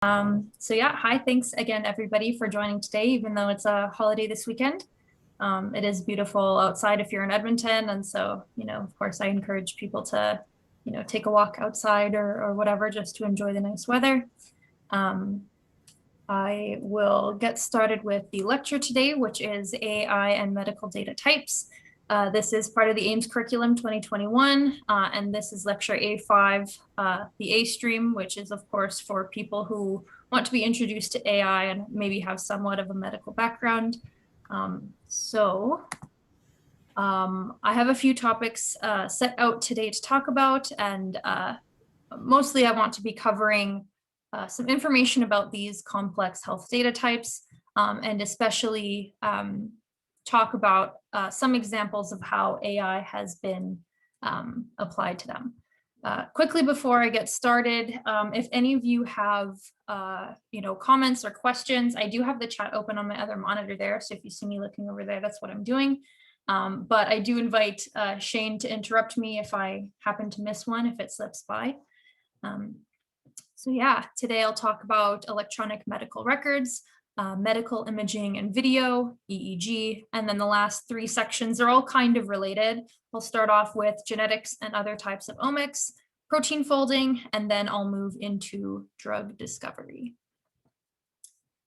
So yeah, hi, thanks again, everybody, for joining today, even though it's a holiday this weekend. It is beautiful outside if you're in Edmonton. And so, of course, I encourage people to, take a walk outside or whatever, just to enjoy the nice weather. Um, I will get started with the lecture today, which is AI and medical data types. This is part of the AIMS curriculum 2021, and this is lecture A5, the A stream, which is, of course, for people who want to be introduced to AI and maybe have somewhat of a medical background. I have a few topics set out today to talk about, and mostly I want to be covering some information about these complex health data types, and especially talk about some examples of how AI has been applied to them. Quickly before I get started, if any of you have comments or questions, I do have the chat open on my other monitor there. So if you see me looking over there, that's what I'm doing. But I do invite Shane to interrupt me if I happen to miss one, if it slips by. So yeah, today I'll talk about electronic medical records, medical imaging and video, EEG, and then the last three sections are all kind of related. We'll start off with genetics and other types of omics, protein folding, and then I'll move into drug discovery.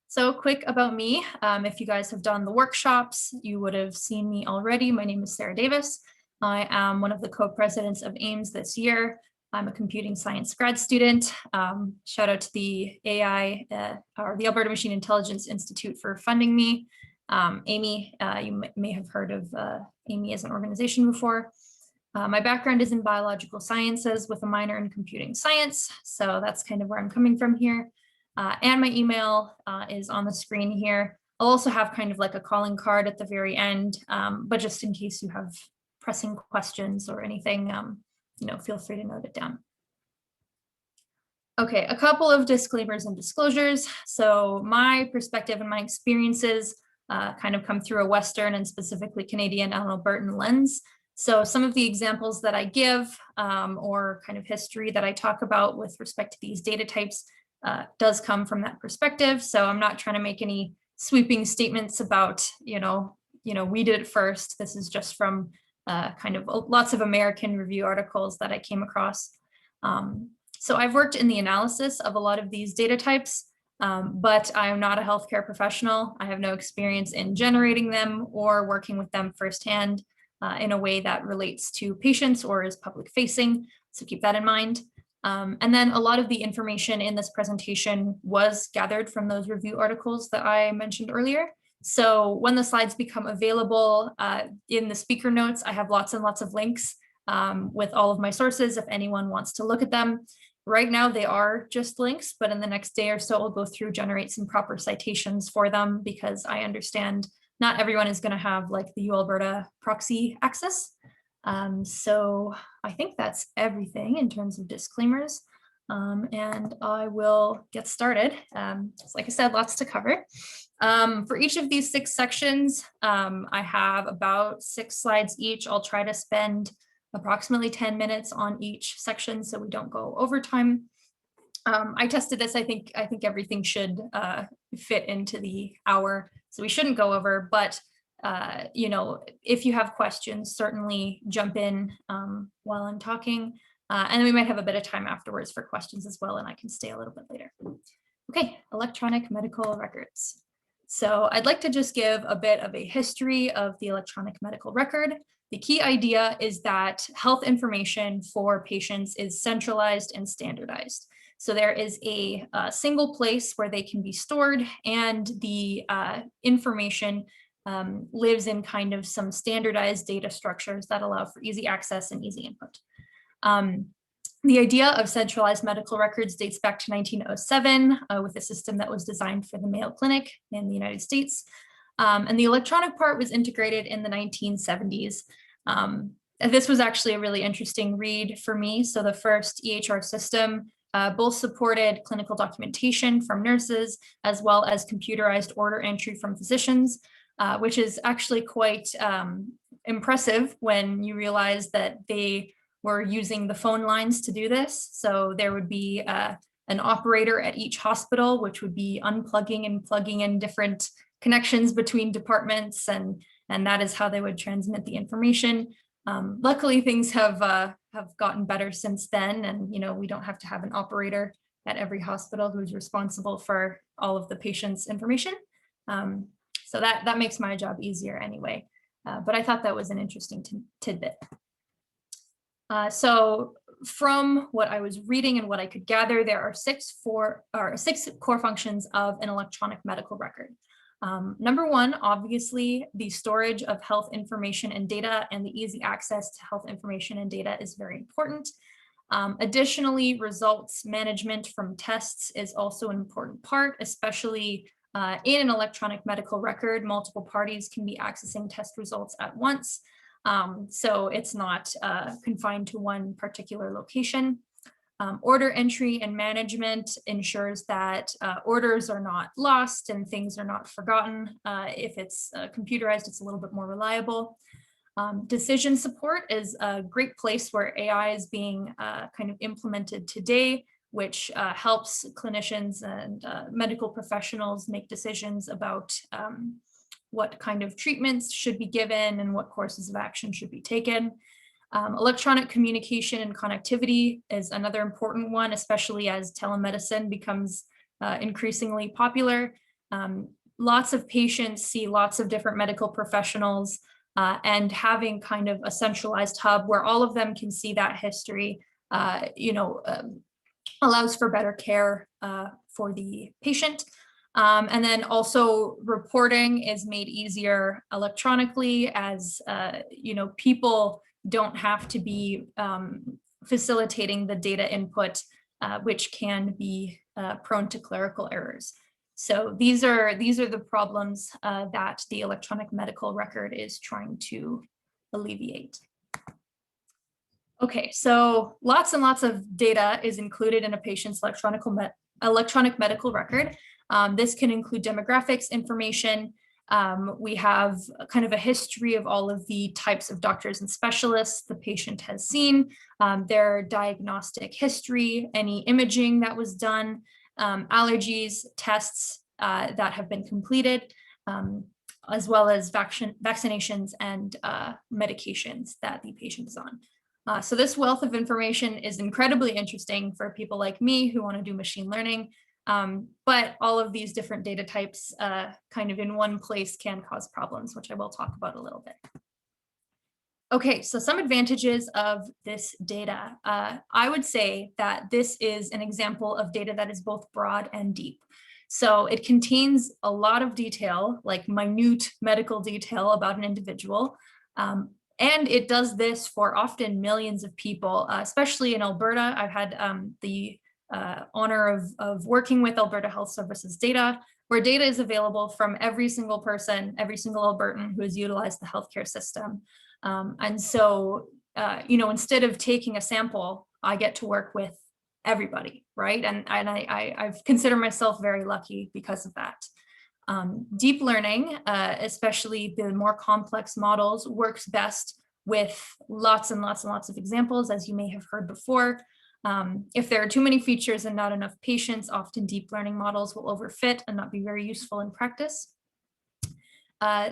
So quick about me, if you guys have done the workshops, you would have seen me already. My name is Sarah Davis. I am one of the co-presidents of AIMS this year. I'm a computing science grad student. Shout out to the AI, or the Alberta Machine Intelligence Institute, for funding me. Amy, you may have heard of Amy as an organization before. My background is in biological sciences with a minor in computing science. So that's kind of where I'm coming from here. And my email is on the screen here. I'll also have kind of like a calling card at the very end, but just in case you have pressing questions or anything, feel free to note it down. Okay, a couple of disclaimers and disclosures. So my perspective and my experiences kind of come through a Western and specifically Canadian and Albertan lens. So some of the examples that I give or kind of history that I talk about with respect to these data types does come from that perspective. So I'm not trying to make any sweeping statements about, we did it first. This is just from kind of lots of American review articles that I came across. So I've worked in the analysis of a lot of these data types, but I am not a healthcare professional. I have no experience in generating them or working with them firsthand in a way that relates to patients or is public facing. So keep that in mind. And then a lot of the information in this presentation was gathered from those review articles that I mentioned earlier. So when the slides become available in the speaker notes, I have lots and lots of links with all of my sources if anyone wants to look at them. Right now they are just links, but in the next day or so, I'll go through, generate some proper citations for them because I understand not everyone is going to have like the Alberta proxy access. So I think that's everything in terms of disclaimers. And I will get started. Like I said, lots to cover. For each of these 6 sections, I have about 6 slides each. I'll try to spend approximately 10 minutes on each section so we don't go over time. I tested this. I think everything should fit into the hour, so we shouldn't go over, but if you have questions, certainly jump in while I'm talking. And we might have a bit of time afterwards for questions as well, and I can stay a little bit later. Okay, electronic medical records. So I'd like to just give a bit of a history of the electronic medical record. The key idea is that health information for patients is centralized and standardized. So there is a single place where they can be stored, and the information lives in kind of some standardized data structures that allow for easy access and easy input. The idea of centralized medical records dates back to 1907 with a system that was designed for the Mayo Clinic in the United States. And the electronic part was integrated in the 1970s. This was actually a really interesting read for me. So the first EHR system both supported clinical documentation from nurses as well as computerized order entry from physicians, which is actually quite impressive when you realize that they were using the phone lines to do this. So there would be a an operator at each hospital, which would be unplugging and plugging in different connections between departments, and that is how they would transmit the information. Luckily, things have gotten better since then, and we don't have to have an operator at every hospital who's responsible for all of the patient's information. So that makes my job easier anyway. But I thought that was an interesting tidbit. So from what I was reading and what I could gather, there are six core functions of an electronic medical record. Number one, obviously, the storage of health information and data, and the easy access to health information and data is very important. Additionally, results management from tests is also an important part, especially in an electronic medical record. Multiple parties can be accessing test results at once. So it's not confined to one particular location. Order entry and management ensures that orders are not lost and things are not forgotten. If it's computerized, it's a little bit more reliable. Decision support is a great place where AI is being kind of implemented today, which helps clinicians and medical professionals make decisions about what kind of treatments should be given and what courses of action should be taken. Electronic communication and connectivity is another important one, especially as telemedicine becomes increasingly popular. Lots of patients see lots of different medical professionals, and having kind of a centralized hub where all of them can see that history, allows for better care for the patient. And then also reporting is made easier electronically, as people don't have to be facilitating the data input, which can be prone to clerical errors. So these are the problems that the electronic medical record is trying to alleviate. Okay, so lots and lots of data is included in a patient's electronic medical record. This can include demographics information. We have kind of a history of all of the types of doctors and specialists the patient has seen, their diagnostic history, any imaging that was done, allergies, tests that have been completed, as well as vaccinations and medications that the patient is on. So this wealth of information is incredibly interesting for people like me who want to do machine learning. But all of these different data types kind of in one place can cause problems, which I will talk about a little bit. Okay, so some advantages of this data. I would say that this is an example of data that is both broad and deep. So it contains a lot of detail, like minute medical detail about an individual. And it does this for often millions of people, especially in Alberta. I've had the honor of working with Alberta Health Services data, where data is available from every single person, every single Albertan who has utilized the healthcare system. And so, instead of taking a sample, I get to work with everybody, right? And I've considered myself very lucky because of that. Deep learning, especially the more complex models, works best with lots and lots and lots of examples, as you may have heard before. If there are too many features and not enough patients, often deep learning models will overfit and not be very useful in practice.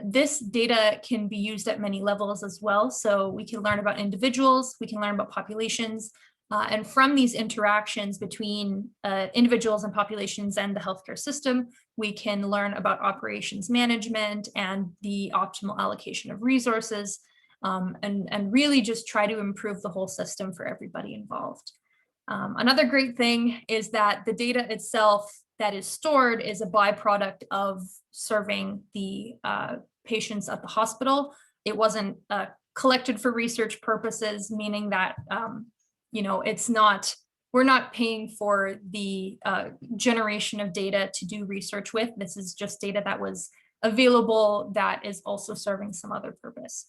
This data can be used at many levels as well. So we can learn about individuals, we can learn about populations, and from these interactions between individuals and populations and the healthcare system, we can learn about operations management and the optimal allocation of resources, and really just try to improve the whole system for everybody involved. Another great thing is that the data itself that is stored is a byproduct of serving the patients at the hospital. It wasn't collected for research purposes, meaning that we're not paying for the generation of data to do research with. This is just data that was available that is also serving some other purpose.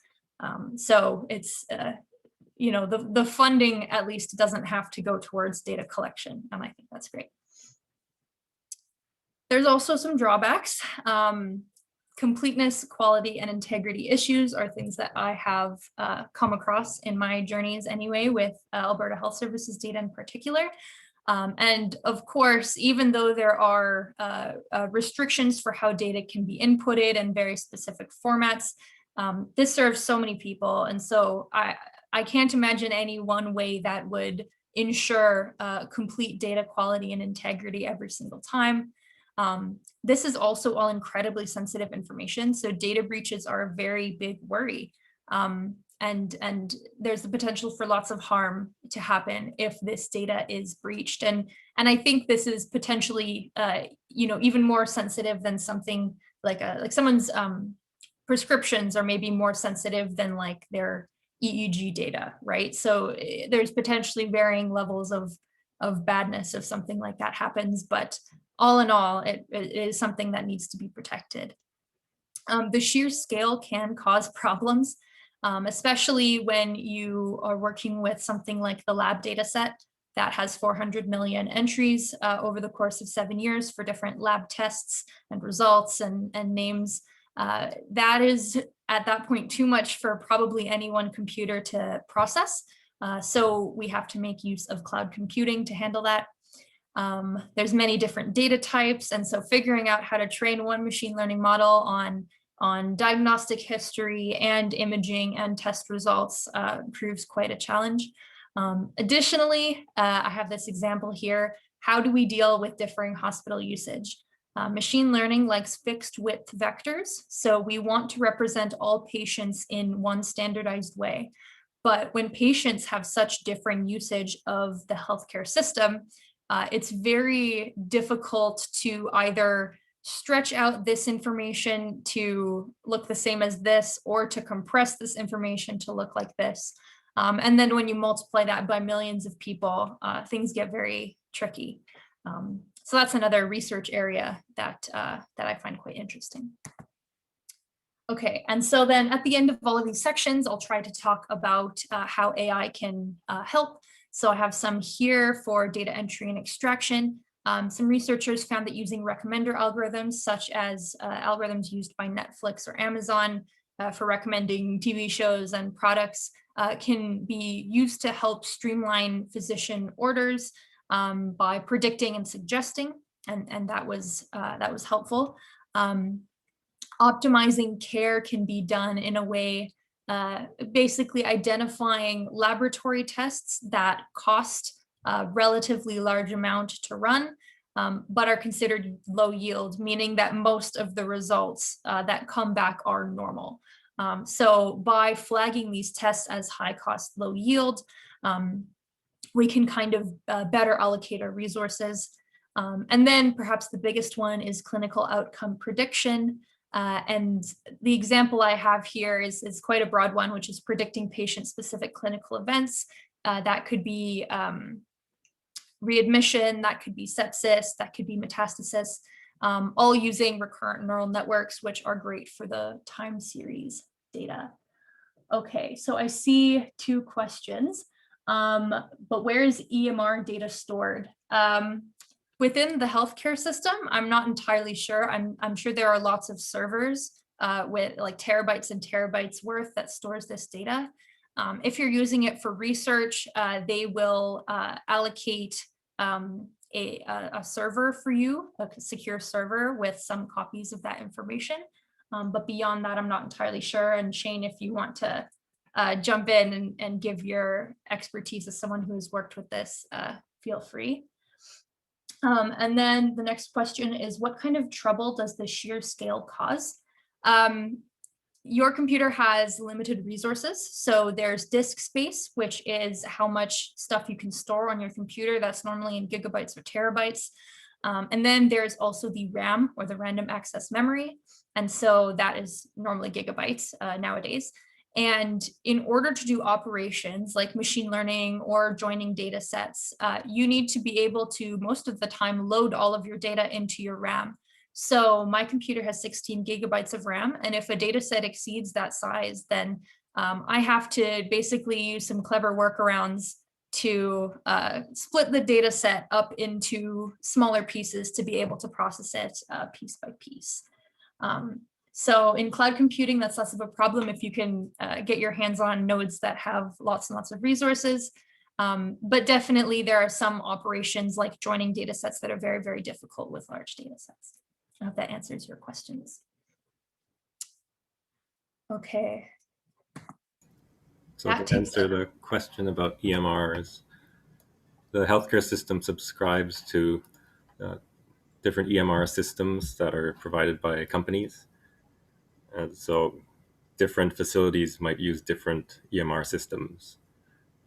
So it's the funding at least doesn't have to go towards data collection, and I think that's great. There's also some drawbacks. Completeness, quality, and integrity issues are things that I have come across in my journeys anyway with Alberta Health Services data in particular. And of course, even though there are restrictions for how data can be inputted in very specific formats, this serves so many people. And so I can't imagine any one way that would ensure complete data quality and integrity every single time. This is also all incredibly sensitive information. So data breaches are a very big worry. And there's the potential for lots of harm to happen if this data is breached. And I think this is potentially, even more sensitive than something like someone's prescriptions are maybe more sensitive than like their EEG data, right? So there's potentially varying levels of badness if something like that happens, but all in all, it is something that needs to be protected. The sheer scale can cause problems, especially when you are working with something like the lab data set that has 400 million entries over the course of 7 years for different lab tests and results and names. That is at that point too much for probably any one computer to process. So we have to make use of cloud computing to handle that. There's many different data types. And so figuring out how to train one machine learning model on diagnostic history and imaging and test results proves quite a challenge. Additionally, I have this example here. How do we deal with differing hospital usage? Machine learning likes fixed width vectors. So we want to represent all patients in one standardized way. But when patients have such differing usage of the healthcare system, it's very difficult to either stretch out this information to look the same as this, or to compress this information to look like this. And then when you multiply that by millions of people, things get very tricky. So that's another research area that I find quite interesting. Okay, and so then at the end of all of these sections, I'll try to talk about how AI can help. So I have some here for data entry and extraction. Some researchers found that using recommender algorithms, such as algorithms used by Netflix or Amazon for recommending TV shows and products, can be used to help streamline physician orders by predicting and suggesting, and that was helpful. Optimizing care can be done in a way, basically identifying laboratory tests that cost a relatively large amount to run, but are considered low yield, meaning that most of the results that come back are normal. So by flagging these tests as high cost, low yield, we can kind of better allocate our resources. And then perhaps the biggest one is clinical outcome prediction. And the example I have here is quite a broad one, which is predicting patient-specific clinical events. That could be readmission, that could be sepsis, that could be metastasis, all using recurrent neural networks, which are great for the time series data. Okay, so I see 2 questions, but where is EMR data stored? Within the healthcare system, I'm not entirely sure. I'm sure there are lots of servers with like terabytes and terabytes worth that stores this data. If you're using it for research, they will allocate a server for you, a secure server with some copies of that information. But beyond that, I'm not entirely sure. And Shane, if you want to jump in and give your expertise as someone who has worked with this, feel free. And then the next question is, what kind of trouble does the sheer scale cause? Your computer has limited resources. So there's disk space, which is how much stuff you can store on your computer. That's normally in gigabytes or terabytes. And then there's also the RAM, or the random access memory. And so that is normally gigabytes nowadays. And in order to do operations like machine learning or joining data sets, you need to be able to, most of the time, load all of your data into your RAM. So my computer has 16 gigabytes of RAM, and if a data set exceeds that size, then I have to basically use some clever workarounds to split the data set up into smaller pieces to be able to process it piece by piece. So in cloud computing, that's less of a problem if you can get your hands on nodes that have lots and lots of resources. But definitely there are some operations like joining data sets that are very, very difficult with large data sets. I hope that answers your questions. Okay. So to answer the question about EMRs, the healthcare system subscribes to different EMR systems that are provided by companies. And so different facilities might use different EMR systems,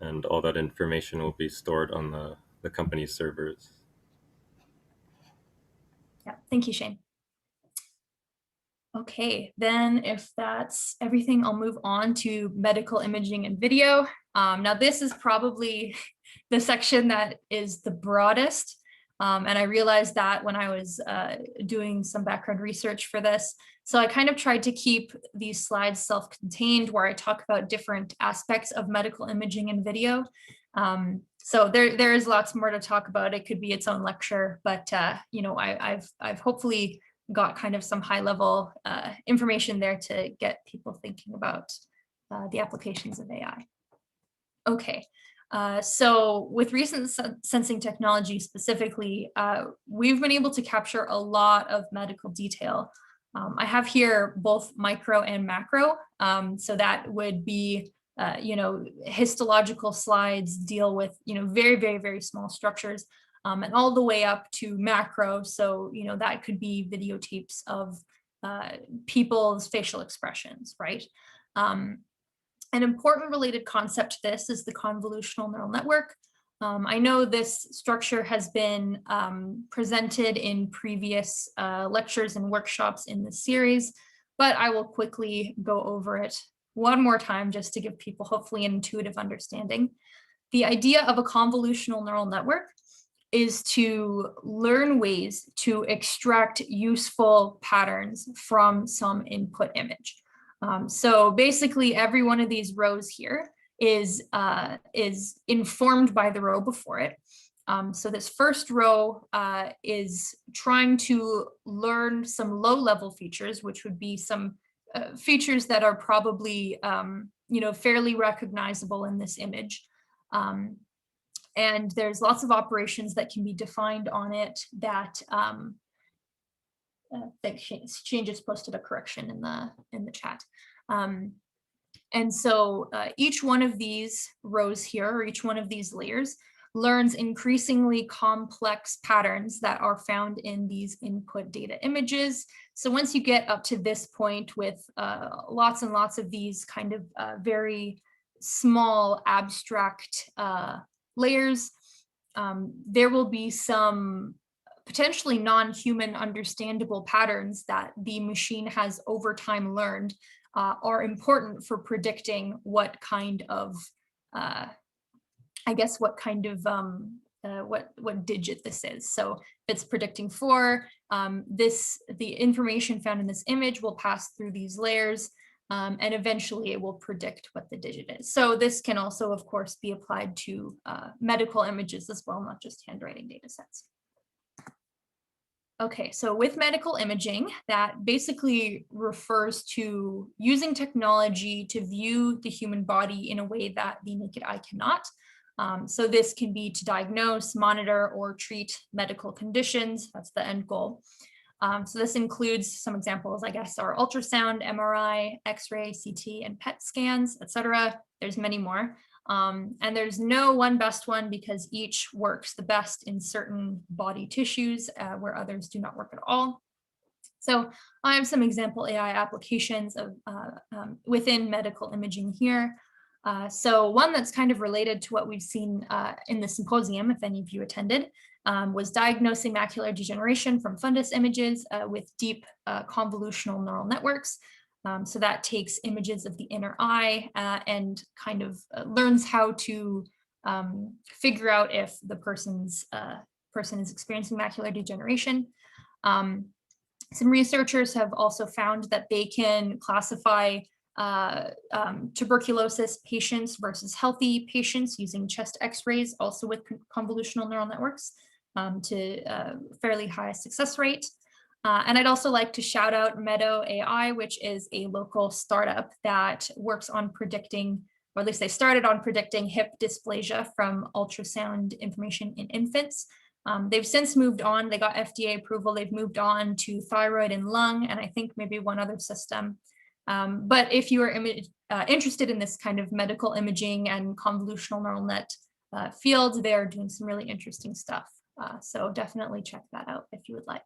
and all that information will be stored on the company's servers. Yeah, thank you, Shane. Okay, then if that's everything, I'll move on to medical imaging and video. Now this is probably the section that is the broadest. And I realized that when I was doing some background research for this. So I kind of tried to keep these slides self-contained where I talk about different aspects of medical imaging and video. So there is lots more to talk about. It could be its own lecture, but you know, I've hopefully got kind of some high level information there to get people thinking about the applications of AI. Okay, so with recent sensing technology specifically, we've been able to capture a lot of medical detail. I have here both micro and macro, so that would be you know, histological slides deal with, you know, very, very, very small structures. And all the way up to macro. So, you know, that could be videotapes of people's facial expressions, right? An important related concept to this is the convolutional neural network. I know this structure has been presented in previous lectures and workshops in the series, but I will quickly go over it one more time just to give people hopefully an intuitive understanding. The idea of a convolutional neural network is to learn ways to extract useful patterns from some input image. So basically every one of these rows here is informed by the row before it. So this first row is trying to learn some low-level features, which would be some features that are probably you know, fairly recognizable in this image. And there's lots of operations that can be defined on it that Shane just posted a correction in the chat. And so each one of these rows here, or each one of these layers, learns increasingly complex patterns that are found in these input data images. So once you get up to this point with lots and lots of these kind of very small abstract layers, there will be some potentially non-human understandable patterns that the machine has over time learned are important for predicting what kind of, I guess, what kind of, what digit this is. So if it's predicting 4, the information found in this image will pass through these layers, and eventually it will predict what the digit is. So this can also, of course, be applied to medical images as well, not just handwriting data sets. Okay, so with medical imaging, that basically refers to using technology to view the human body in a way that the naked eye cannot. So this can be to diagnose, monitor, or treat medical conditions. That's the end goal. So this includes some examples, I guess, are ultrasound, MRI, X-ray, CT, and PET scans, etc. There's many more. And there's no one best one because each works the best in certain body tissues where others do not work at all. So I have some example AI applications of within medical imaging here. So one that's kind of related to what we've seen in the symposium, if any of you attended, was diagnosing macular degeneration from fundus images with deep convolutional neural networks. So that takes images of the inner eye and kind of learns how to figure out if the person is experiencing macular degeneration. Some researchers have also found that they can classify tuberculosis patients versus healthy patients using chest X-rays, also with convolutional neural networks, to fairly high success rate. And I'd also like to shout out Meadow AI, which is a local startup that works on predicting or at least they started on predicting hip dysplasia from ultrasound information in infants. They've since moved on. They got FDA approval. They've moved on to thyroid and lung, and I think maybe one other system. But if you are interested in this kind of medical imaging and convolutional neural net field, they're doing some really interesting stuff. So definitely check that out if you would like.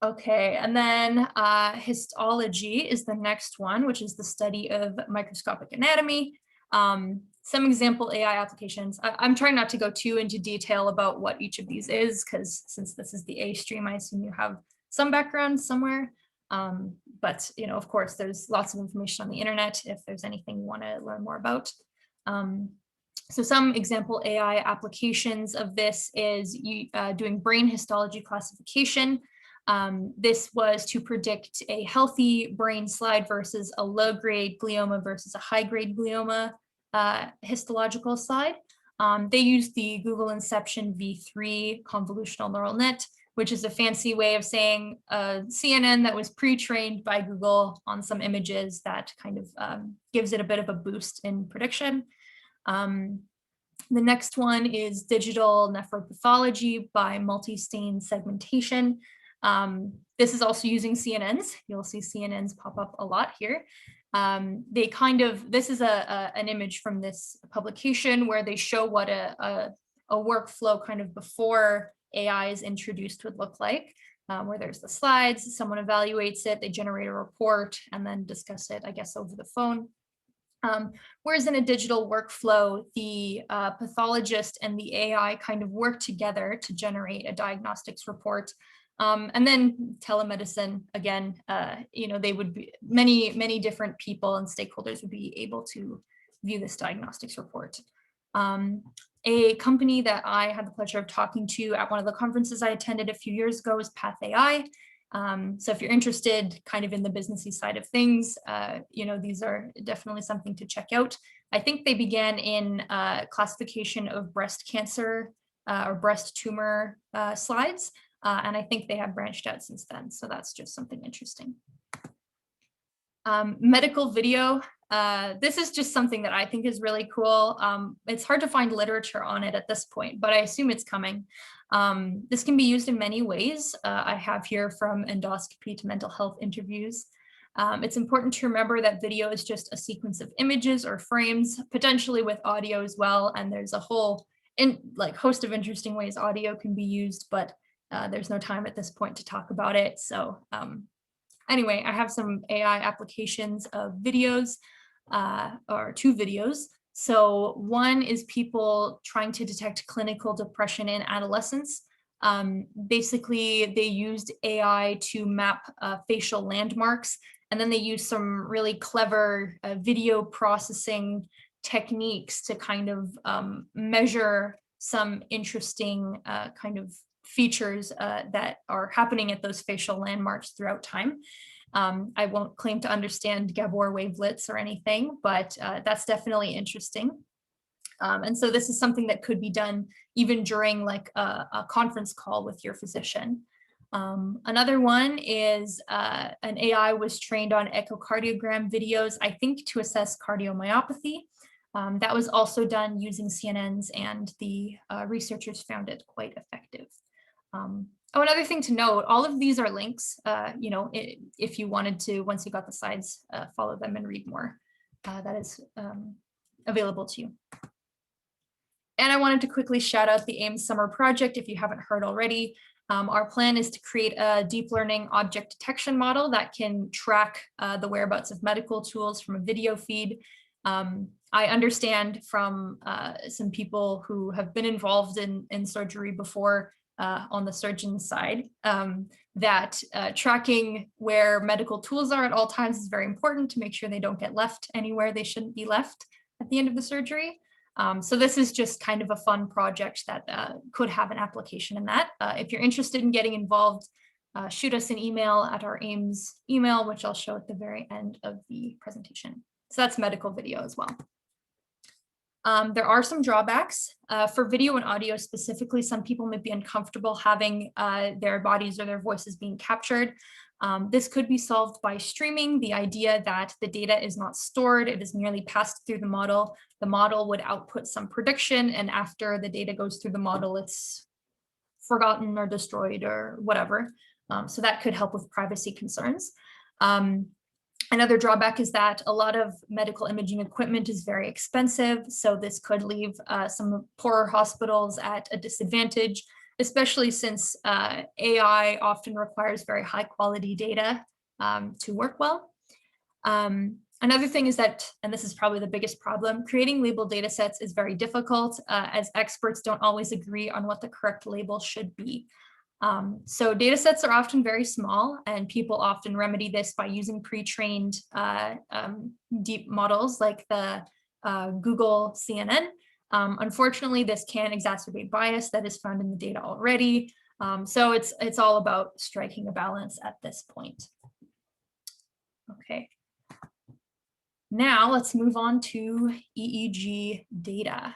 Okay, and then histology is the next one, which is the study of microscopic anatomy. Some example AI applications. I'm trying not to go too into detail about what each of these is, because since this is the A stream, I assume you have some background somewhere. But of course, there's lots of information on the internet if there's anything you want to learn more about. So some example AI applications of this is doing brain histology classification. This was to predict a healthy brain slide versus a low-grade glioma versus a high-grade glioma histological slide. They used the Google Inception v3 convolutional neural net, which is a fancy way of saying CNN that was pre-trained by Google on some images that kind of gives it a bit of a boost in prediction. The next one is digital nephropathology by multi-stain segmentation. This is also using CNNs. You'll see CNNs pop up a lot here. This is an image from this publication where they show what a workflow kind of before AI is introduced would look like, where there's the slides, someone evaluates it, they generate a report, and then discuss it, I guess, over the phone. Whereas in a digital workflow, the pathologist and the AI kind of work together to generate a diagnostics report. And then telemedicine, again, they would be many different people and stakeholders would be able to view this diagnostics report. A company that I had the pleasure of talking to at one of the conferences I attended a few years ago is Path AI. So if you're interested kind of in the businessy side of things, these are definitely something to check out. I think they began in classification of breast cancer or breast tumor slides. And I think they have branched out since then. So that's just something interesting. Medical video. This is just something that I think is really cool. It's hard to find literature on it at this point, but I assume it's coming. This can be used in many ways. I have here from endoscopy to mental health interviews. It's important to remember that video is just a sequence of images or frames, potentially with audio as well. And there's a whole host of interesting ways audio can be used, but there's no time at this point to talk about it. So anyway, I have some AI applications of videos, or two videos. So one is people trying to detect clinical depression in adolescents. Basically, they used AI to map facial landmarks, and then they used some really clever video processing techniques to kind of measure some interesting kind of features that are happening at those facial landmarks throughout time. I won't claim to understand Gabor wavelets or anything, but that's definitely interesting. And so this is something that could be done even during like a conference call with your physician. Another one is an AI was trained on echocardiogram videos, I think to assess cardiomyopathy. That was also done using CNNs, and the researchers found it quite effective. Another thing to note, all of these are links, if you wanted to, once you got the slides, follow them and read more. That is available to you. And I wanted to quickly shout out the AIMS Summer Project if you haven't heard already. Our plan is to create a deep learning object detection model that can track the whereabouts of medical tools from a video feed. I understand from some people who have been involved in surgery before on the surgeon side that tracking where medical tools are at all times is very important to make sure they don't get left anywhere they shouldn't be left at the end of the surgery. So this is just kind of a fun project that could have an application in that. If you're interested in getting involved, shoot us an email at our AIMS email, which I'll show at the very end of the presentation. So that's medical video as well. There are some drawbacks. For video and audio specifically, some people may be uncomfortable having their bodies or their voices being captured. This could be solved by streaming. The idea that the data is not stored, it is merely passed through the model. The model would output some prediction, and after the data goes through the model, it's forgotten or destroyed or whatever. So that could help with privacy concerns. Another drawback is that a lot of medical imaging equipment is very expensive, so this could leave some poorer hospitals at a disadvantage, especially since AI often requires very high quality data to work well. Another thing is that, and this is probably the biggest problem, creating label data sets is very difficult as experts don't always agree on what the correct label should be. So data sets are often very small, and people often remedy this by using pre-trained deep models like the Google CNN. Unfortunately, this can exacerbate bias that is found in the data already. So it's all about striking a balance at this point. Okay. Now let's move on to EEG data.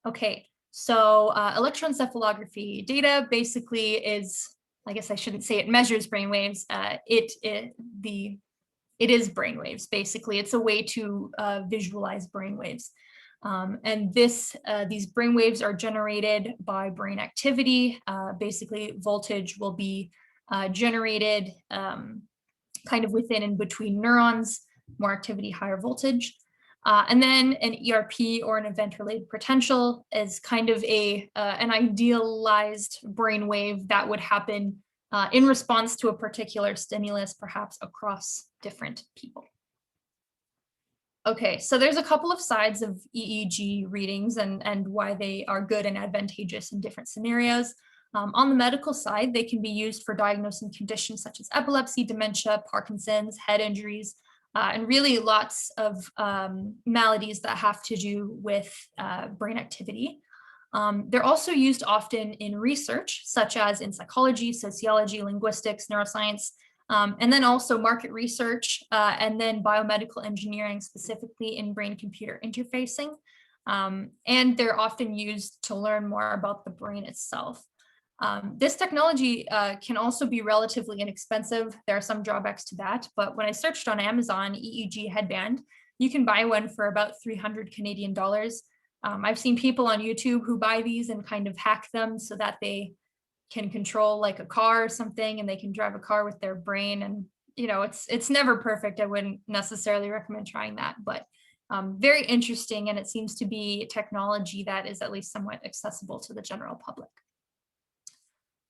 Okay. So electroencephalography data basically is, I guess I shouldn't say it measures brainwaves. It is brainwaves, basically. It's a way to visualize brainwaves. And these brainwaves are generated by brain activity. Basically, voltage will be generated kind of within and between neurons, more activity, higher voltage. And then an ERP, or an event-related potential, is kind of an idealized brainwave that would happen in response to a particular stimulus, perhaps across different people. Okay, so there's a couple of sides of EEG readings and why they are good and advantageous in different scenarios. On the medical side, they can be used for diagnosing conditions such as epilepsy, dementia, Parkinson's, head injuries, and really lots of maladies that have to do with brain activity. They're also used often in research, such as in psychology, sociology, linguistics, neuroscience, and then also market research, and then biomedical engineering, specifically in brain-computer interfacing. And they're often used to learn more about the brain itself. This technology can also be relatively inexpensive. There are some drawbacks to that, but when I searched on Amazon EEG headband, you can buy one for about 300 Canadian dollars. I've seen people on YouTube who buy these and kind of hack them so that they can control like a car or something, and they can drive a car with their brain. And you know, it's never perfect. I wouldn't necessarily recommend trying that, but very interesting, and it seems to be technology that is at least somewhat accessible to the general public.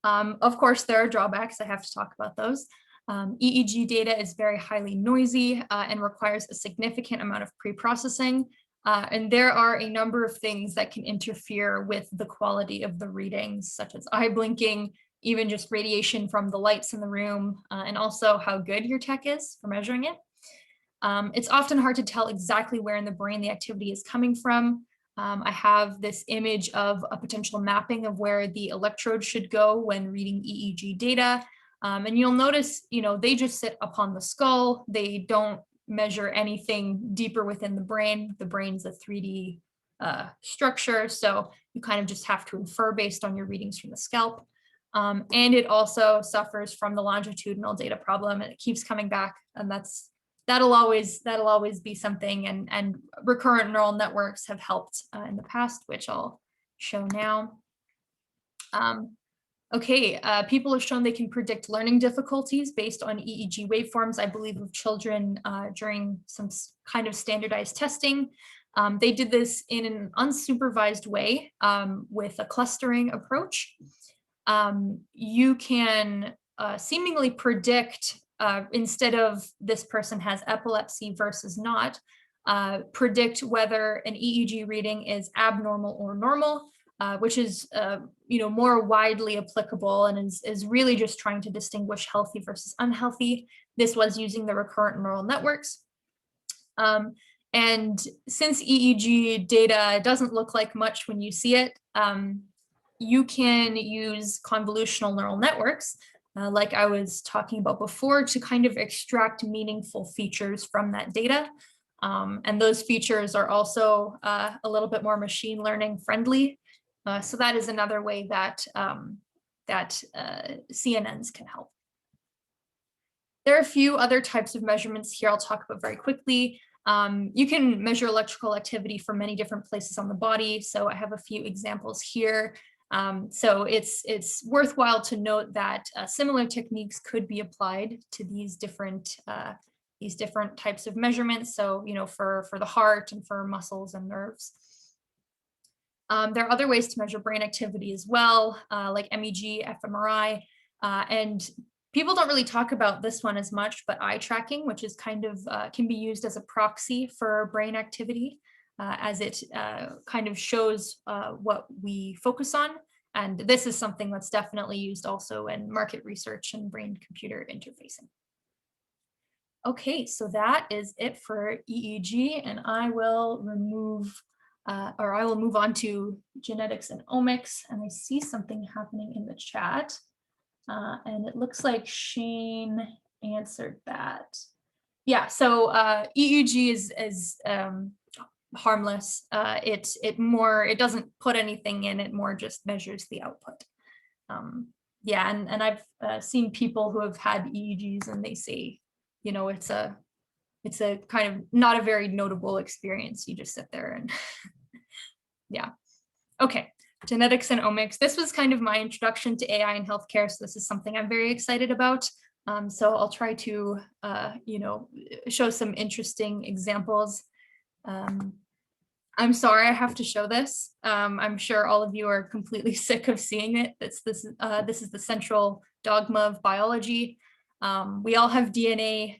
Of course, there are drawbacks. I have to talk about those. EEG data is very highly noisy and requires a significant amount of pre-processing. And there are a number of things that can interfere with the quality of the readings, such as eye blinking, even just radiation from the lights in the room, and also how good your tech is for measuring it. It's often hard to tell exactly where in the brain the activity is coming from. I have this image of a potential mapping of where the electrode should go when reading EEG data. And you'll notice, you know, they just sit upon the skull. They don't measure anything deeper within the brain. The brain's a 3D structure, so you kind of just have to infer based on your readings from the scalp. And it also suffers from the longitudinal data problem, and it keeps coming back, and that'll always be something, and recurrent neural networks have helped in the past, which I'll show now. Okay, people have shown they can predict learning difficulties based on EEG waveforms, I believe, of children during some kind of standardized testing. They did this in an unsupervised way with a clustering approach. You can seemingly predict, instead of this person has epilepsy versus not, predict whether an EEG reading is abnormal or normal, which is more widely applicable and is really just trying to distinguish healthy versus unhealthy. This was using the recurrent neural networks. And since EEG data doesn't look like much when you see it, you can use convolutional neural networks, like I was talking about before, to kind of extract meaningful features from that data. And those features are also a little bit more machine learning friendly. So that is another way that, CNNs can help. There are a few other types of measurements here I'll talk about very quickly. You can measure electrical activity from many different places on the body. So I have a few examples here. So it's worthwhile to note that similar techniques could be applied to these different types of measurements. So, for the heart and for muscles and nerves. There are other ways to measure brain activity as well, like MEG, fMRI, and people don't really talk about this one as much, but eye tracking, which is kind of can be used as a proxy for brain activity, as it kind of shows what we focus on. And this is something that's definitely used also in market research and brain-computer interfacing. Okay, so that is it for EEG, and I will move on to genetics and omics. And I see something happening in the chat. And it looks like Shane answered that. Yeah, so EEG is harmless. It doesn't put anything in, it more just measures the output. Yeah, and I've seen people who have had EEGs and they say, it's a kind of not a very notable experience. You just sit there and yeah. Okay. Genetics and omics. This was kind of my introduction to AI in healthcare. So this is something I'm very excited about. So I'll try to, show some interesting examples. I'm sorry I have to show this. I'm sure all of you are completely sick of seeing it. This is the central dogma of biology. We all have DNA.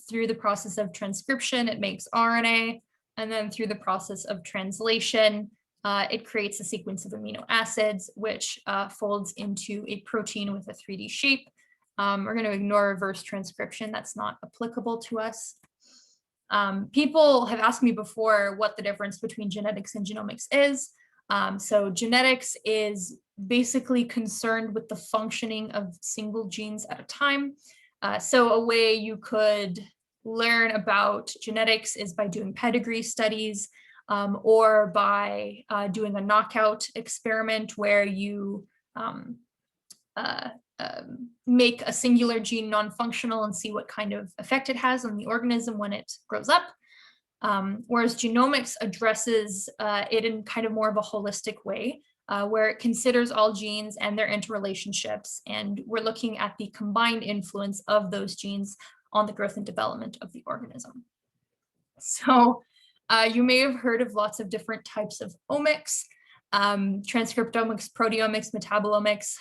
Through the process of transcription, it makes RNA. And then through the process of translation, it creates a sequence of amino acids, which folds into a protein with a 3D shape. We're going to ignore reverse transcription. That's not applicable to us. People have asked me before what the difference between genetics and genomics is. So genetics is basically concerned with the functioning of single genes at a time. So a way you could learn about genetics is by doing pedigree studies, or by doing a knockout experiment where you make a singular gene non-functional and see what kind of effect it has on the organism when it grows up. Whereas genomics addresses it in kind of more of a holistic way, where it considers all genes and their interrelationships, and we're looking at the combined influence of those genes on the growth and development of the organism. So you may have heard of lots of different types of omics, transcriptomics, proteomics, metabolomics.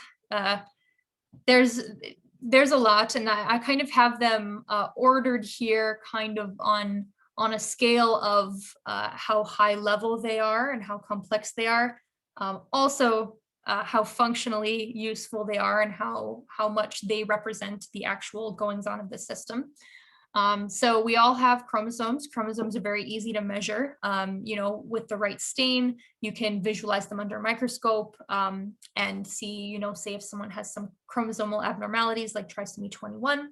There's a lot, and I kind of have them ordered here kind of on a scale of how high level they are and how complex they are. Also, how functionally useful they are and how much they represent the actual goings on of the system. So we all have chromosomes. Chromosomes are very easy to measure. With the right stain, you can visualize them under a microscope and see, say if someone has some chromosomal abnormalities like trisomy 21.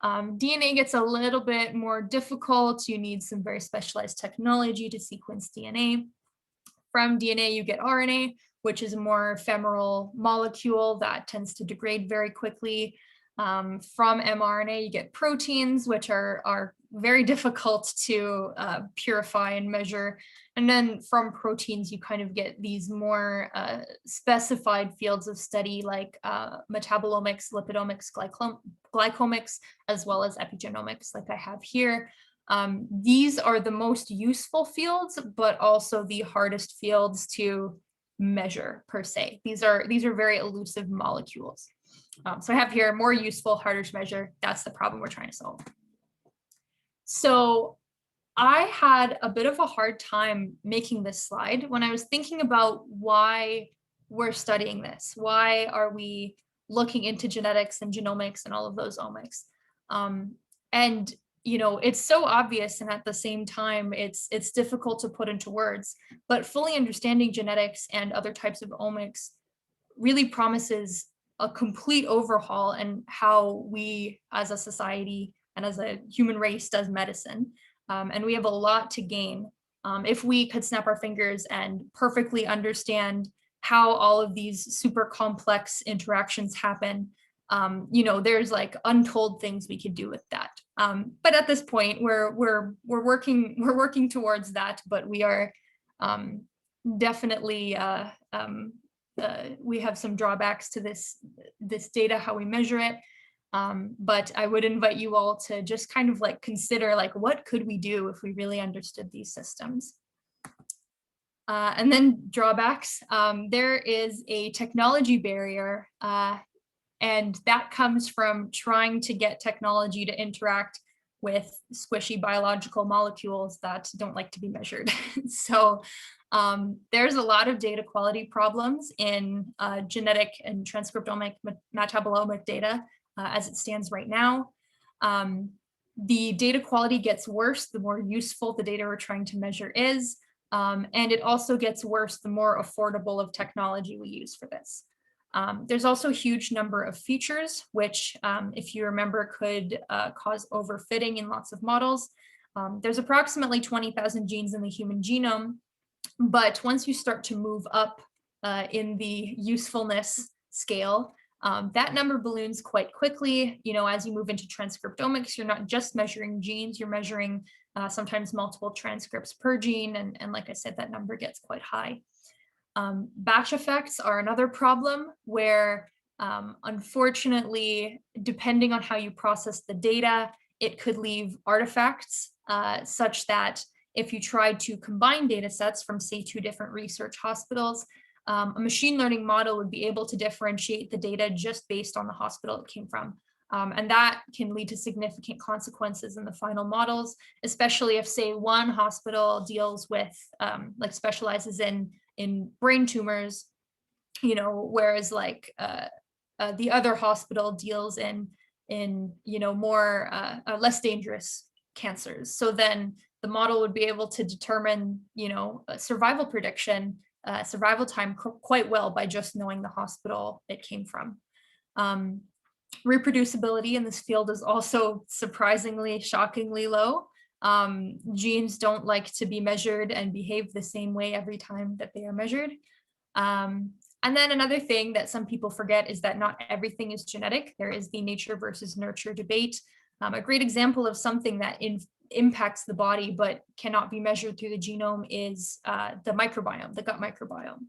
DNA gets a little bit more difficult. You need some very specialized technology to sequence DNA. From DNA, you get RNA, which is a more ephemeral molecule that tends to degrade very quickly. From mRNA, you get proteins, which are very difficult to purify and measure. And then from proteins, you kind of get these more specified fields of study like metabolomics, lipidomics, glycomics, as well as epigenomics, like I have here. These are the most useful fields, but also the hardest fields to measure per se. These are very elusive molecules. So I have here more useful, harder to measure. That's the problem we're trying to solve. So I had a bit of a hard time making this slide when I was thinking about why we're studying this. Why are we looking into genetics and genomics and all of those omics? And it's so obvious, and at the same time, it's difficult to put into words. But fully understanding genetics and other types of omics really promises a complete overhaul in how we as a society and as a human race does medicine. And we have a lot to gain if we could snap our fingers and perfectly understand how all of these super complex interactions happen. There's like untold things we could do with that. But at this point, we're working towards that. But we are definitely we have some drawbacks to this data, how we measure it. But I would invite you all to just kind of like consider like, what could we do if we really understood these systems? And then drawbacks. There is a technology barrier, and that comes from trying to get technology to interact with squishy biological molecules that don't like to be measured. So there's a lot of data quality problems in genetic and transcriptomic metabolomic data as it stands right now. The data quality gets worse the more useful the data we're trying to measure is. And it also gets worse the more affordable of technology we use for this. There's also a huge number of features, which, if you remember, could cause overfitting in lots of models. There's approximately 20,000 genes in the human genome, but once you start to move up in the usefulness scale, that number balloons quite quickly. As you move into transcriptomics, you're not just measuring genes, you're measuring sometimes multiple transcripts per gene. And like I said, that number gets quite high. Batch effects are another problem where, unfortunately, depending on how you process the data, it could leave artifacts such that if you tried to combine data sets from, say, 2 different research hospitals, a machine learning model would be able to differentiate the data just based on the hospital it came from. And that can lead to significant consequences in the final models, especially if, say, one hospital deals with, like specializes in brain tumors, whereas like the other hospital deals in more less dangerous cancers. So then the model would be able to determine, survival prediction, survival time quite well by just knowing the hospital it came from. Reproducibility in this field is also surprisingly, shockingly low. Genes don't like to be measured and behave the same way every time that they are measured. And then another thing that some people forget is that not everything is genetic. There is the nature versus nurture debate. A great example of something that impacts the body but cannot be measured through the genome is the microbiome, the gut microbiome.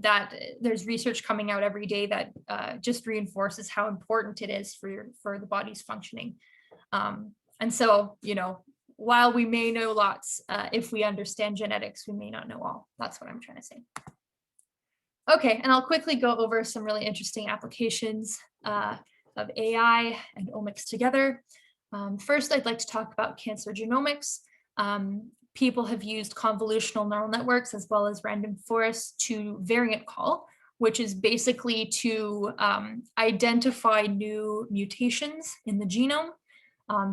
That there's research coming out every day that just reinforces how important it is for the body's functioning. And so, while we may know lots, if we understand genetics, we may not know all. That's what I'm trying to say. Okay, and I'll quickly go over some really interesting applications of AI and omics together. First, I'd like to talk about cancer genomics. People have used convolutional neural networks as well as random forests to variant call, which is basically to identify new mutations in the genome.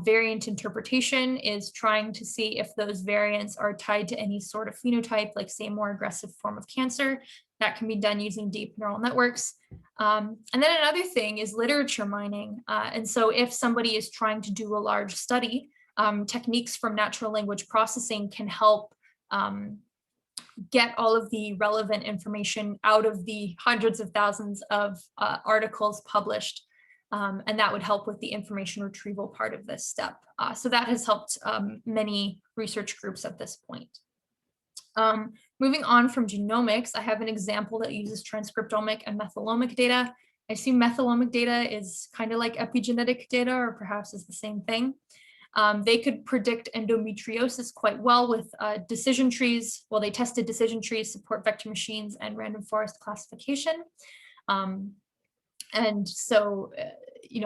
Variant interpretation is trying to see if those variants are tied to any sort of phenotype, like say more aggressive form of cancer. That can be done using deep neural networks. And then another thing is literature mining. And so if somebody is trying to do a large study, techniques from natural language processing can help get all of the relevant information out of the hundreds of thousands of articles published. And that would help with the information retrieval part of this step. So that has helped many research groups at this point. Moving on from genomics, I have an example that uses transcriptomic and methylomic data. I assume methylomic data is kind of like epigenetic data, or perhaps is the same thing. They could predict endometriosis quite well with decision trees. Well, they tested decision trees, support vector machines, and random forest classification. And so,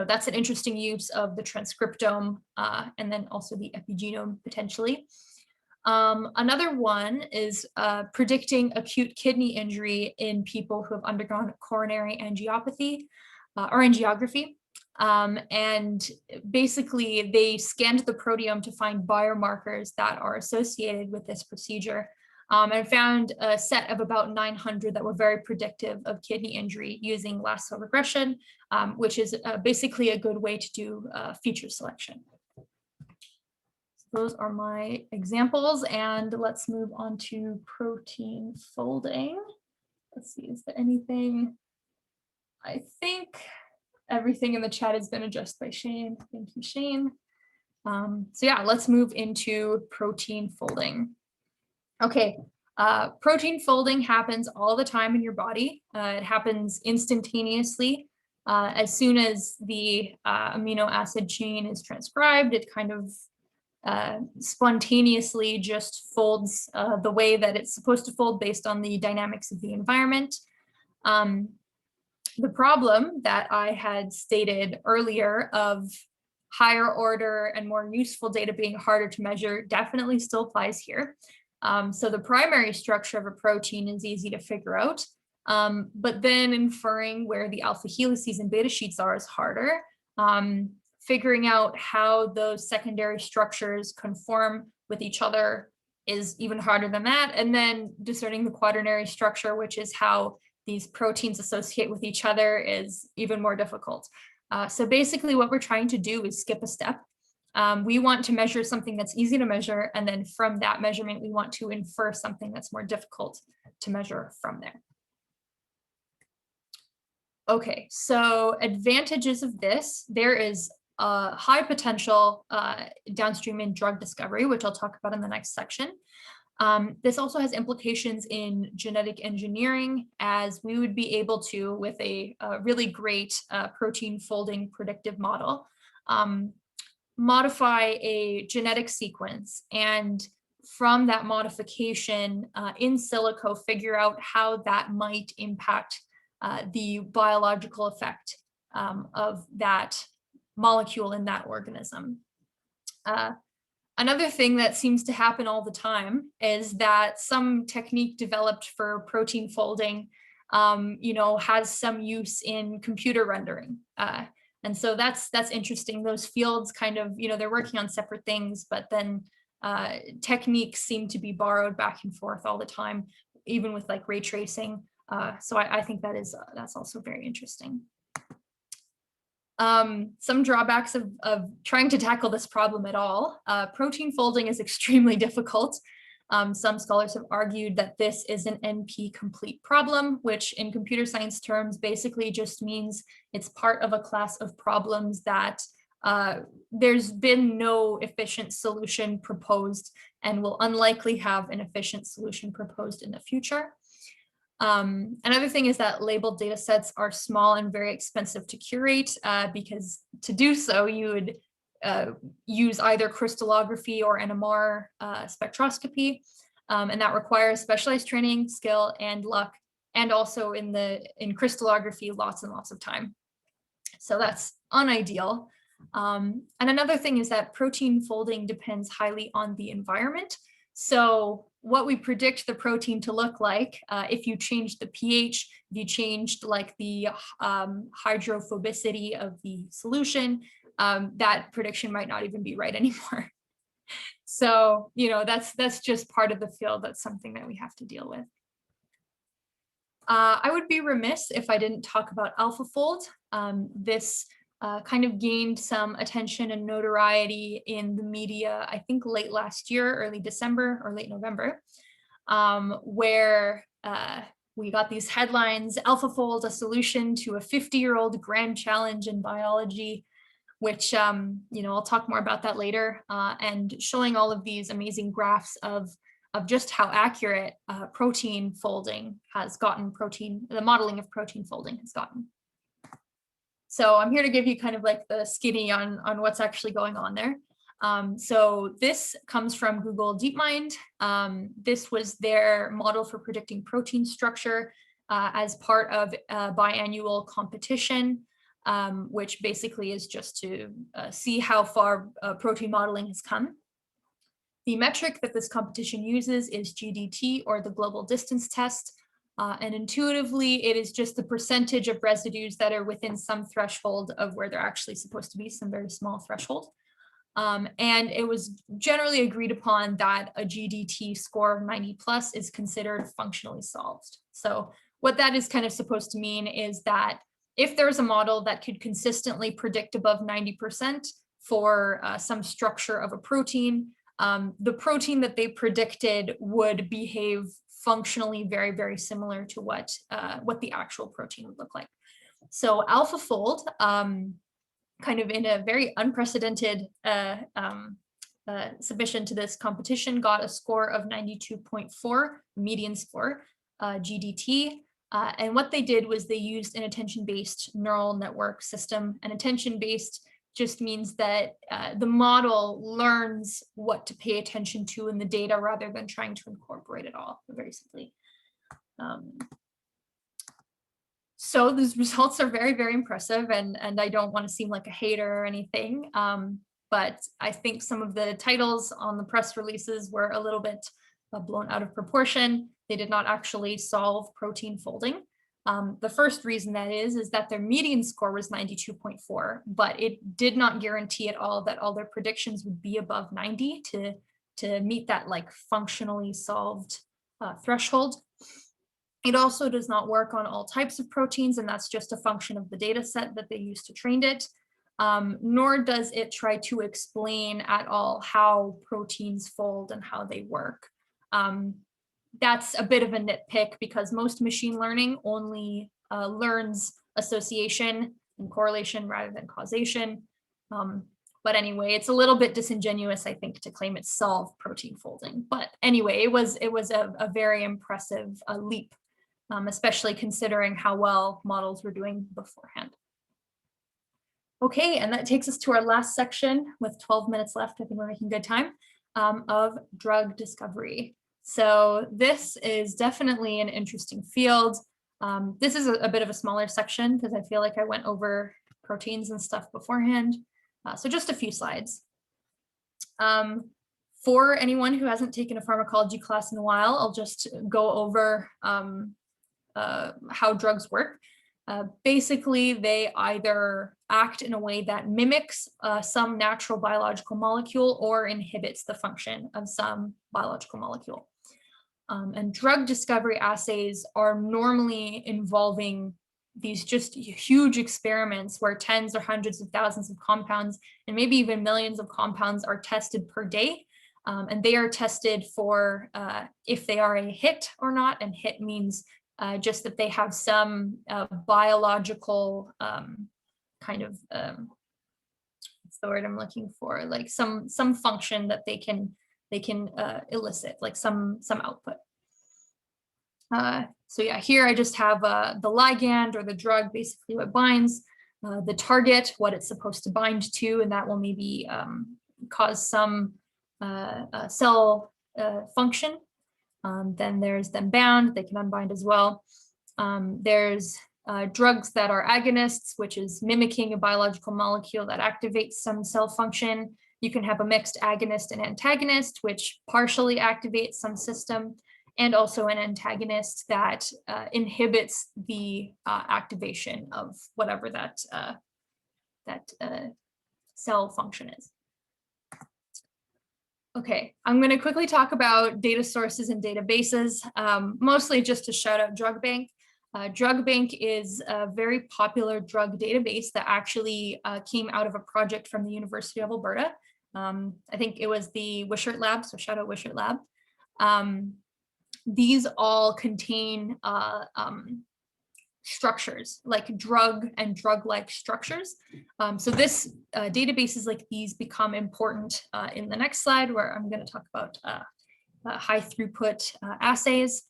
that's an interesting use of the transcriptome and then also the epigenome potentially. Another one is predicting acute kidney injury in people who have undergone coronary angiopathy or angiography. And basically, they scanned the proteome to find biomarkers that are associated with this procedure. And found a set of about 900 that were very predictive of kidney injury using lasso regression, which is basically a good way to do feature selection. those are my examples, and let's move on to protein folding. Let's see, is there anything? I think everything in the chat has been addressed by Shane. Thank you, Shane. So yeah, let's move into protein folding. Okay, protein folding happens all the time in your body. It happens instantaneously. As soon as the amino acid chain is transcribed, it kind of spontaneously just folds the way that it's supposed to fold based on the dynamics of the environment. The problem that I had stated earlier of higher order and more useful data being harder to measure definitely still applies here. So the primary structure of a protein is easy to figure out, but then inferring where the alpha helices and beta sheets are is harder. Figuring out how those secondary structures conform with each other is even harder than that. And then discerning the quaternary structure, which is how these proteins associate with each other, is even more difficult. So basically what we're trying to do is skip a step. We want to measure something that's easy to measure, and then from that measurement, we want to infer something that's more difficult to measure from there. Okay, so advantages of this, there is a high potential downstream in drug discovery, which I'll talk about in the next section. This also has implications in genetic engineering, as we would be able to, with a really great protein folding predictive model, modify a genetic sequence, and from that modification in silico, figure out how that might impact the biological effect of that molecule in that organism. Another thing that seems to happen all the time is that some technique developed for protein folding, has some use in computer rendering. And so that's interesting. Those fields kind of, they're working on separate things, but then techniques seem to be borrowed back and forth all the time, even with like ray tracing. So I think that's also very interesting. Some drawbacks of trying to tackle this problem at all. Protein folding is extremely difficult. Some scholars have argued that this is an NP-complete problem, which in computer science terms basically just means it's part of a class of problems that there's been no efficient solution proposed and will unlikely have an efficient solution proposed in the future. Another thing is that labeled data sets are small and very expensive to curate, because to do so, you would use either crystallography or NMR spectroscopy, and that requires specialized training, skill, and luck, and also in crystallography, lots and lots of time. So that's unideal. And another thing is that protein folding depends highly on the environment. So what we predict the protein to look like, if you change the pH, if you changed like the hydrophobicity of the solution, that prediction might not even be right anymore. So, that's just part of the field. That's something that we have to deal with. I would be remiss if I didn't talk about AlphaFold. This kind of gained some attention and notoriety in the media, I think late last year, early December or late November, where we got these headlines: AlphaFold, a solution to a 50-year-old grand challenge in biology, which, I'll talk more about that later, and showing all of these amazing graphs of just how accurate protein folding has gotten, the modeling of protein folding has gotten. So I'm here to give you kind of like the skinny on what's actually going on there. So this comes from Google DeepMind. This was their model for predicting protein structure as part of a biannual competition, which basically is just to see how far protein modeling has come. The metric that this competition uses is GDT, or the global distance test. And intuitively, it is just the percentage of residues that are within some threshold of where they're actually supposed to be, some very small threshold. And it was generally agreed upon that a GDT score of 90 plus is considered functionally solved. So what that is kind of supposed to mean is that if there's a model that could consistently predict above 90% for some structure of a protein, the protein that they predicted would behave functionally very, very similar to what the actual protein would look like. So AlphaFold, kind of in a very unprecedented submission to this competition, got a score of 92.4, median score, GDT. And what they did was they used an attention-based neural network system. And attention-based just means that the model learns what to pay attention to in the data rather than trying to incorporate it all, very simply. So these results are very, very impressive, and I don't want to seem like a hater or anything, but I think some of the titles on the press releases were a little bit blown out of proportion. They did not actually solve protein folding. The first reason that is that their median score was 92.4, but it did not guarantee at all that all their predictions would be above 90 to meet that like functionally solved threshold. It also does not work on all types of proteins, and that's just a function of the data set that they used to train it. Nor does it try to explain at all how proteins fold and how they work. That's a bit of a nitpick because most machine learning only learns association and correlation rather than causation. But anyway, it's a little bit disingenuous, I think, to claim it solved protein folding. But anyway, it was a very impressive leap, especially considering how well models were doing beforehand. Okay, and that takes us to our last section with 12 minutes left. I think we're making good time, of drug discovery. So this is definitely an interesting field. This is a bit of a smaller section because I feel like I went over proteins and stuff beforehand. So just a few slides. For anyone who hasn't taken a pharmacology class in a while, I'll just go over how drugs work. Basically, they either act in a way that mimics some natural biological molecule or inhibits the function of some biological molecule. And drug discovery assays are normally involving these just huge experiments where tens or hundreds of thousands of compounds and maybe even millions of compounds are tested per day. And they are tested for if they are a hit or not. And hit means just that they have some biological kind of, what's the word I'm looking for? Like some function that they can elicit, like some output. So yeah, here I just have the ligand or the drug, basically what binds, the target, what it's supposed to bind to, and that will maybe cause some cell function. Then there's them bound, they can unbind as well. There's drugs that are agonists, which is mimicking a biological molecule that activates some cell function. You can have a mixed agonist and antagonist, which partially activates some system, and also an antagonist that inhibits the activation of whatever that cell function is. Okay, I'm going to quickly talk about data sources and databases, mostly just to shout out DrugBank. DrugBank is a very popular drug database that actually came out of a project from the University of Alberta. I think it was the Wishart Lab, so shout out Wishart Lab. These all contain structures, like drug and drug-like structures. So this databases like these become important in the next slide, where I'm going to talk about high throughput assays.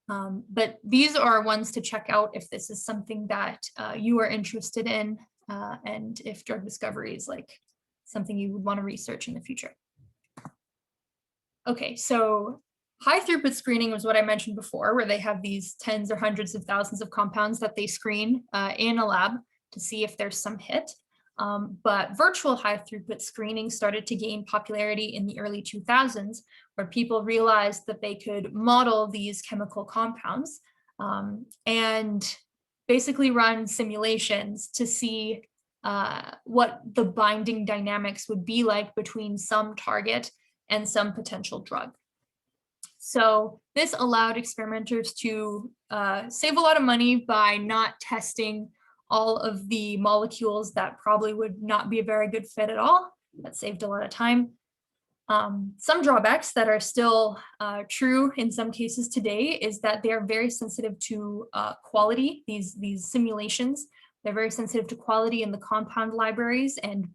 But these are ones to check out if this is something that you are interested in, and if drug discovery is like something you would want to research in the future. Okay, so high throughput screening was what I mentioned before, where they have these tens or hundreds of thousands of compounds that they screen in a lab to see if there's some hit. But virtual high throughput screening started to gain popularity in the early 2000s, where people realized that they could model these chemical compounds and basically run simulations to see what the binding dynamics would be like between some target and some potential drug. So this allowed experimenters to save a lot of money by not testing all of the molecules that probably would not be a very good fit at all. That saved a lot of time. Some drawbacks that are still true in some cases today is that they are very sensitive to quality. These simulations, they're very sensitive to quality in the compound libraries, and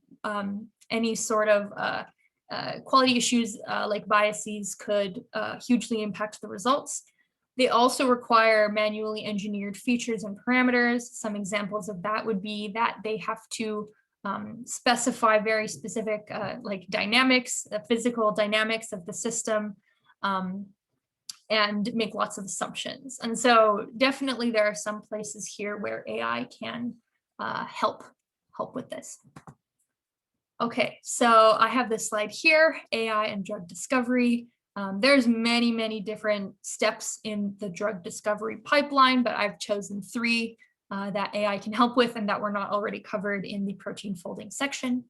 any sort of quality issues like biases could hugely impact the results. They also require manually engineered features and parameters. Some examples of that would be that they have to specify very specific like dynamics, physical dynamics of the system, and make lots of assumptions. And so definitely there are some places here where AI can help with this. Okay, so I have this slide here, AI and drug discovery. There's many different steps in the drug discovery pipeline, but I've chosen 3 that AI can help with and that were not already covered in the protein folding section.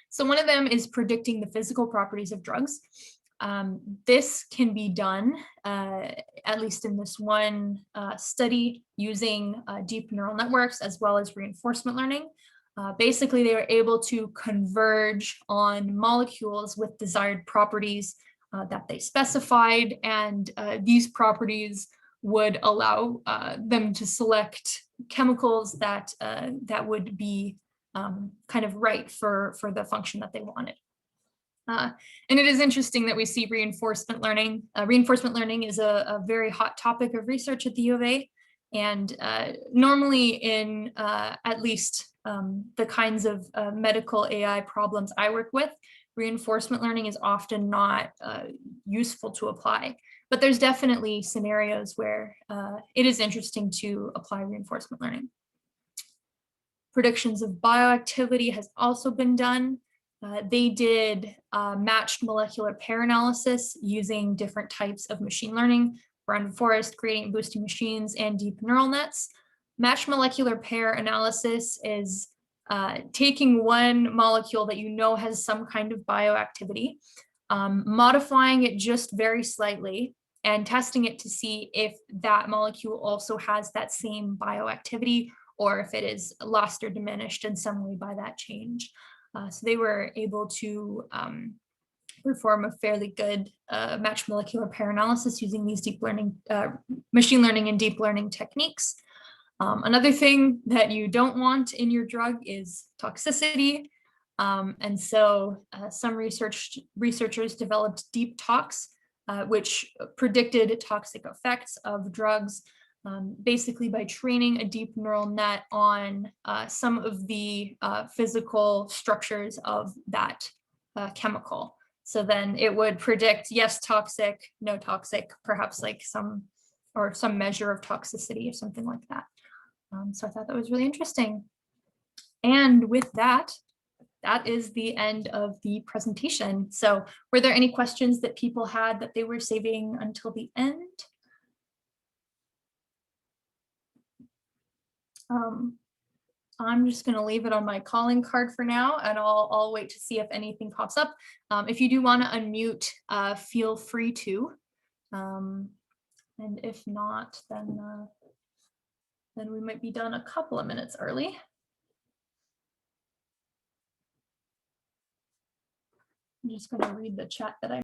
So one of them is predicting the physical properties of drugs. This can be done, at least in this one study, using deep neural networks as well as reinforcement learning. Basically, they were able to converge on molecules with desired properties that they specified, and these properties would allow them to select chemicals that would be kind of right for the function that they wanted. And it is interesting that we see reinforcement learning. Reinforcement learning is a very hot topic of research at the U of A, and normally in at least the kinds of medical AI problems I work with, reinforcement learning is often not useful to apply. But there's definitely scenarios where it is interesting to apply reinforcement learning. Predictions of bioactivity has also been done. They did matched molecular pair analysis using different types of machine learning, random forest, gradient boosting machines, and deep neural nets. Matched molecular pair analysis is taking one molecule that you know has some kind of bioactivity, modifying it just very slightly, and testing it to see if that molecule also has that same bioactivity, or if it is lost or diminished in some way by that change. So they were able to perform a fairly good matched molecular pair analysis using these deep learning, machine learning and deep learning techniques. Another thing that you don't want in your drug is toxicity. And so some researchers developed deep tox, which predicted toxic effects of drugs, basically by training a deep neural net on some of the physical structures of that chemical. So then it would predict, yes, toxic, no toxic, perhaps like some measure of toxicity or something like that. So I thought that was really interesting. And with that, that is the end of the presentation. So were there any questions that people had that they were saving until the end? I'm just going to leave it on my calling card for now, and I'll wait to see if anything pops up. If you do want to unmute, feel free to. And if not, then we might be done a couple of minutes early. I'm just going to read the chat that I